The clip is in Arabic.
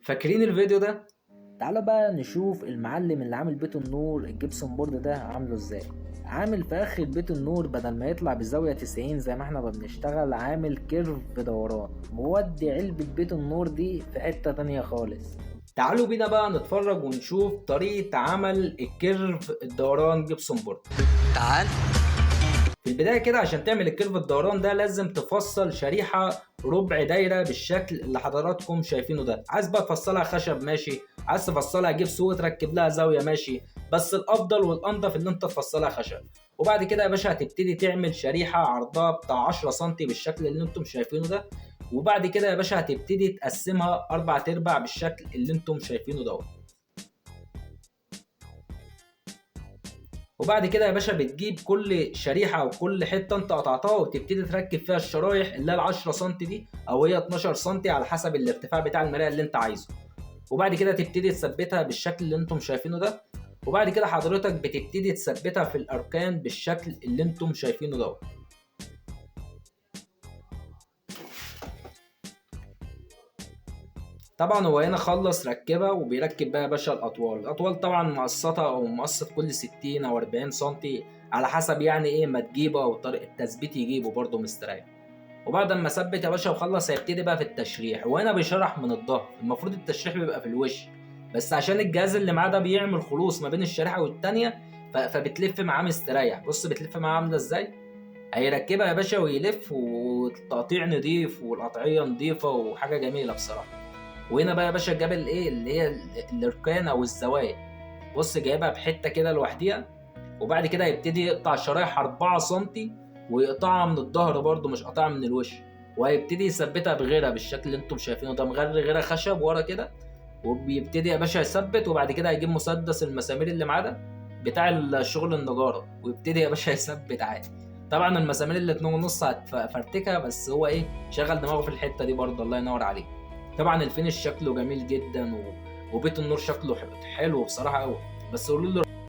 فاكرين الفيديو ده؟ تعالوا بقى نشوف المعلم اللي عامل بيت النور الجبسون بورد ده عامله ازاي. عامل في اخر بيت النور بدل ما يطلع بزاوية 90 زي ما احنا بنشتغل، عامل كيرف بدوران، مودي علبة بيت النور دي في حتة تانية خالص. تعالوا بينا بقى نتفرج ونشوف طريقة عمل الكيرف الدوران جبسون بورد. تعال. في البداية كده عشان تعمل الكيرف الدوران ده لازم تفصل شريحة ربع دايرة بالشكل اللي حضراتكم شايفينه ده. عايز بقى تفصلها خشب ماشي، عايز تفصلها جبس وتركب لها زاوية ماشي، بس الأفضل والأنضف إن أنت تفصلها خشب. وبعد كده يا باشا هتبتدي تعمل شريحة عرضها بتاع 10 سم بالشكل اللي انتم شايفينه ده. وبعد كده يا باشا هتبتدي تقسمها 4/4 بالشكل اللي انتم شايفينه دوت. وبعد كده يا باشا بتجيب كل شريحه وكل حته انت قطعتها وتبتدي تركب فيها الشرايح اللي هي ال 10 سم دي او هي 12 سم على حسب الارتفاع بتاع المرايه اللي انت عايزه. وبعد كده تبتدي تثبتها بالشكل اللي انتم شايفينه ده. وبعد كده حضرتك بتبتدي تثبتها في الاركان بالشكل اللي انتم شايفينه دوت. طبعا هو هنا خلص ركبها وبيركب بقى يا باشا الاطوال طبعا مقسطه او مقسط كل 60 او 40 سم على حسب يعني ايه ما تجيبه او طريقه التثبيت يجيبه برده مستريح. وبعد ما ثبت يا باشا وخلص هيبتدي بقى في التشريح، وهنا بيشرح من الظهر. المفروض التشريح بيبقى في الوش، بس عشان الجهاز اللي معاه ده بيعمل خلوص ما بين الشريحه والتانيه فبتلف معاه مستريح. بص بتلف معاه عامله ازاي. هيركبها يا باشا ويلف والتقطيع نضيف والقطعيه نضيفه وحاجه جميله بصراحه. وهنا بقى يا باشا جاب الايه اللي هي الاركان او الزوايا. بص جايبها بحته كده لوحديها. وبعد كده هيبتدي يقطع شرايح 4 سم ويقطعها من الظهر برده مش قطعها من الوش. وهيبتدي يثبتها بغيرها بالشكل اللي انتم شايفينه ده، مغري غيرها خشب ورا كده. وبيبتدي يا باشا يثبت. وبعد كده هيجيب مسدس المسامير اللي معاه ده بتاع الشغل النجاره ويبتدي يا باشا يثبت عادي. طبعا المسامير اللي 2.5 هتفرتكها، بس هو ايه شغل دماغه في الحته دي برضه. الله ينور عليك. طبعا الفينش شكله جميل جدا وبيت النور شكله حلو بصراحه قوي. بس قولوا له